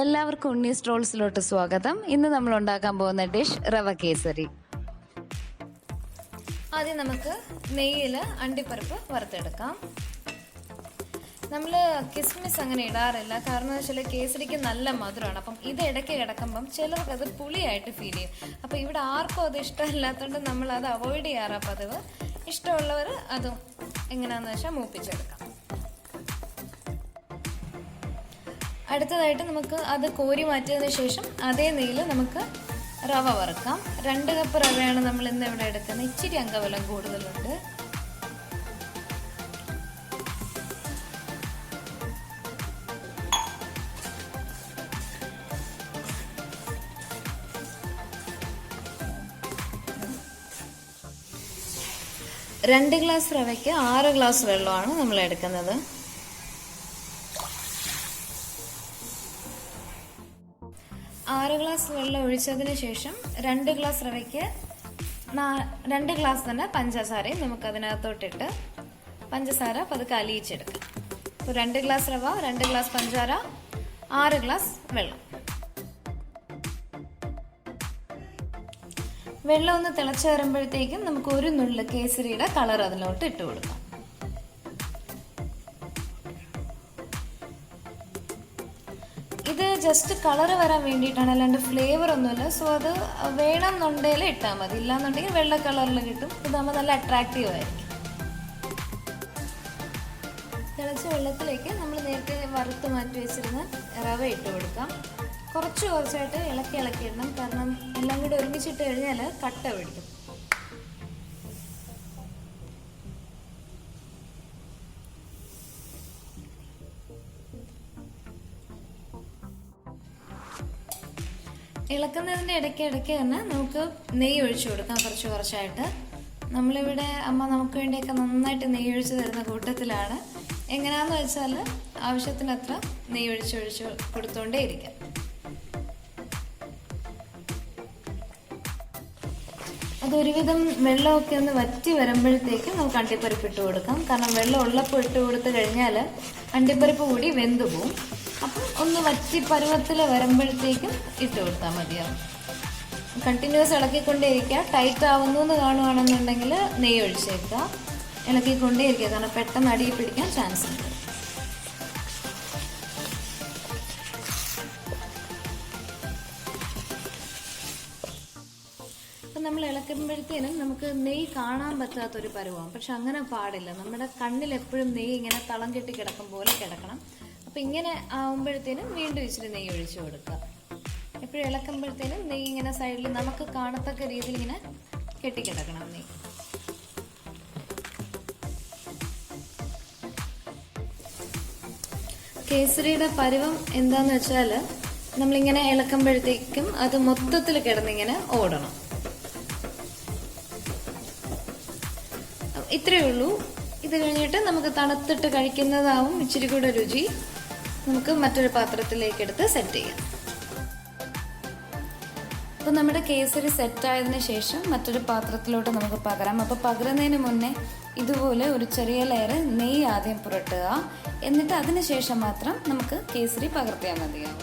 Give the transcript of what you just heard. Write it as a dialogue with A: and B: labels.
A: എല്ലാവർക്കും ഉണ്ണീസ് ട്രോൾസിലോട്ട് സ്വാഗതം. ഇന്ന് നമ്മൾ ഉണ്ടാക്കാൻ പോകുന്ന ഡിഷ് റവ കേസരി. ആദ്യം നമുക്ക് നെയ്യിൽ അണ്ടിപ്പരിപ്പ് വറുത്തെടുക്കാം. നമ്മൾ കിസ്മിസ് അങ്ങനെ ഇടാറില്ല, കാരണം എന്ന് വെച്ചാൽ കേസരിക്ക് നല്ല മധുരമാണ്. അപ്പം ഇത് ഇടയ്ക്ക് കിടക്കുമ്പം ചിലർക്ക് അത് പുളിയായിട്ട് ഫീൽ ചെയ്യും. അപ്പം ഇവിടെ ആർക്കും അത് ഇഷ്ടമില്ലാത്തതുകൊണ്ട് നമ്മൾ അത് അവോയ്ഡ് ചെയ്യാറാ പതിവ്. ഇഷ്ടമുള്ളവർ അതും എങ്ങനെയാണെന്ന് വെച്ചാൽ മൂപ്പിച്ചെടുക്കാം. അടുത്തതായിട്ട് നമുക്ക് അത് കോരി മാറ്റിയതിന് ശേഷം അതേ നെയ്യിൽ നമുക്ക് റവ വറുക്കാം. 2 കപ്പ് റവയാണ് നമ്മൾ ഇന്ന് ഇവിടെ എടുക്കുന്നത്. ഇച്ചിരി അംഗബലം കൂടുതലുണ്ട്. രണ്ട് ഗ്ലാസ് റവയ്ക്ക് 6 ഗ്ലാസ് വെള്ളമാണ് നമ്മൾ എടുക്കുന്നത്. 6 ഗ്ലാസ് വെള്ളം ഒഴിച്ചതിന് ശേഷം 2 ഗ്ലാസ് റവയ്ക്ക് 2 ഗ്ലാസ് തന്നെ പഞ്ചസാരയും നമുക്ക് അതിനകത്തോട്ടിട്ട് പഞ്ചസാര പതുക്കെ അലിയിച്ചെടുക്കാം. അപ്പോൾ 2 ഗ്ലാസ് റവ, 2 ഗ്ലാസ് പഞ്ചസാര, 6 ഗ്ലാസ് വെള്ളം. വെള്ളം ഒന്ന് തിളച്ച് വരുമ്പോഴത്തേക്കും നമുക്ക് ഒരു നുള്ള് കേസരിയുടെ കളർ അതിലോട്ട് ഇട്ട് കൊടുക്കാം. ഇത് ജസ്റ്റ് കളർ വരാൻ വേണ്ടിയിട്ടാണ്, അല്ലാണ്ട് ഫ്ലേവർ ഒന്നുമില്ല. സോ അത് വേണമെന്നുണ്ടെങ്കിൽ ഇട്ടാൽ മതി, ഇല്ലാന്നുണ്ടെങ്കിൽ വെള്ള കളറിൽ കിട്ടും. ഇതാകുമ്പോൾ നല്ല അട്രാക്റ്റീവ് ആയിരിക്കും. തിളച്ച വെള്ളത്തിലേക്ക് നമ്മൾ നേരത്തെ വറുത്ത് മാറ്റി വെച്ചിരുന്ന റവ ഇട്ട് കൊടുക്കാം. കുറച്ചായിട്ട് ഇളക്കി ഇടണം, കാരണം എല്ലാം കൂടി ഒരുമിച്ചിട്ട് കഴിഞ്ഞാൽ കട്ട പിടിക്കും. ഇളക്കുന്നതിൻ്റെ ഇടയ്ക്ക് തന്നെ നമുക്ക് നെയ്യ് ഒഴിച്ചു കൊടുക്കാം. കുറച്ചായിട്ട് നമ്മളിവിടെ അമ്മ നമുക്ക് വേണ്ടിയൊക്കെ നന്നായിട്ട് നെയ്യ് ഒഴിച്ച് തരുന്ന കൂട്ടത്തിലാണ്. എങ്ങനെയാണെന്ന് വെച്ചാൽ ആവശ്യത്തിനത്ര നെയ്യ് ഒഴിച്ച് കൊടുത്തുകൊണ്ടേ ഇരിക്കാം. അതൊരുവിധം വെള്ളമൊക്കെ ഒന്ന് വറ്റി വരുമ്പോഴത്തേക്കും നമുക്ക് അണ്ടിപ്പരിപ്പ് ഇട്ട് കൊടുക്കാം. കാരണം വെള്ളം ഉള്ളപ്പോൾ ഇട്ട് കൊടുത്തു കഴിഞ്ഞാൽ അണ്ടിപ്പരിപ്പ് കൂടി വെന്തു പോവും. അപ്പം ഒന്ന് വറ്റി പരുവത്തിൽ വരുമ്പോഴത്തേക്കും ഇട്ട് കൊടുത്താൽ മതിയാവും. കണ്ടിന്യൂസ് ഇളക്കിക്കൊണ്ടേയിരിക്കുക. ടൈറ്റ് ആവുന്നു എന്ന് കാണുകയാണെന്നുണ്ടെങ്കിൽ നെയ്യ് ഒഴിച്ചേക്കുക. ഇളക്കിക്കൊണ്ടേയിരിക്കുക, കാരണം പെട്ടെന്ന് അടിയിൽ പിടിക്കാൻ ചാൻസ് ഉണ്ട്. അപ്പം നമ്മൾ ഇളക്കുമ്പോഴത്തേനും നമുക്ക് നെയ്യ് കാണാൻ പറ്റാത്തൊരു പരുവമാണ്. പക്ഷെ അങ്ങനെ പാടില്ല. നമ്മുടെ കണ്ണിൽ എപ്പോഴും നെയ്യ് ഇങ്ങനെ തളം കെട്ടി കിടക്കും പോലെ കിടക്കണം. അപ്പം ഇങ്ങനെ ആവുമ്പോഴത്തേനും വീണ്ടും ഇച്ചിരി നെയ്യ് ഒഴിച്ചു കൊടുക്കുക. എപ്പോഴും ഇളക്കുമ്പോഴത്തേനും നെയ്യ് ഇങ്ങനെ സൈഡിൽ നമുക്ക് കാണത്തക്ക രീതിയിൽ ഇങ്ങനെ കെട്ടിക്കിടക്കണം നെയ്യ്. കേസരിയുടെ പരുവം എന്താന്ന് വെച്ചാൽ നമ്മളിങ്ങനെ ഇളക്കുമ്പോഴത്തേക്കും അത് മൊത്തത്തിൽ കിടന്നിങ്ങനെ ഓടണം. ഇത്രയേ ഉള്ളൂ. ഇത് കഴിഞ്ഞിട്ട് നമുക്ക് തണുത്തിട്ട് കഴിക്കുന്നതാവും ഇച്ചിരി കൂടെ രുചി. നമുക്ക് മറ്റൊരു പാത്രത്തിലേക്ക് എടുത്ത് സെറ്റ് ചെയ്യാം. അപ്പോൾ നമ്മുടെ കേസരി സെറ്റായതിനു ശേഷം മറ്റൊരു പാത്രത്തിലോട്ട് നമുക്ക് പകരാം. അപ്പോൾ പകരുന്നതിന് മുന്നേ ഇതുപോലെ ഒരു ചെറിയ ലെയർ നെയ്യ് ആദ്യം പുരട്ടുക. എന്നിട്ട് അതിന് ശേഷം മാത്രം നമുക്ക് കേസരി പകർത്തിയാൽ മതിയാവും.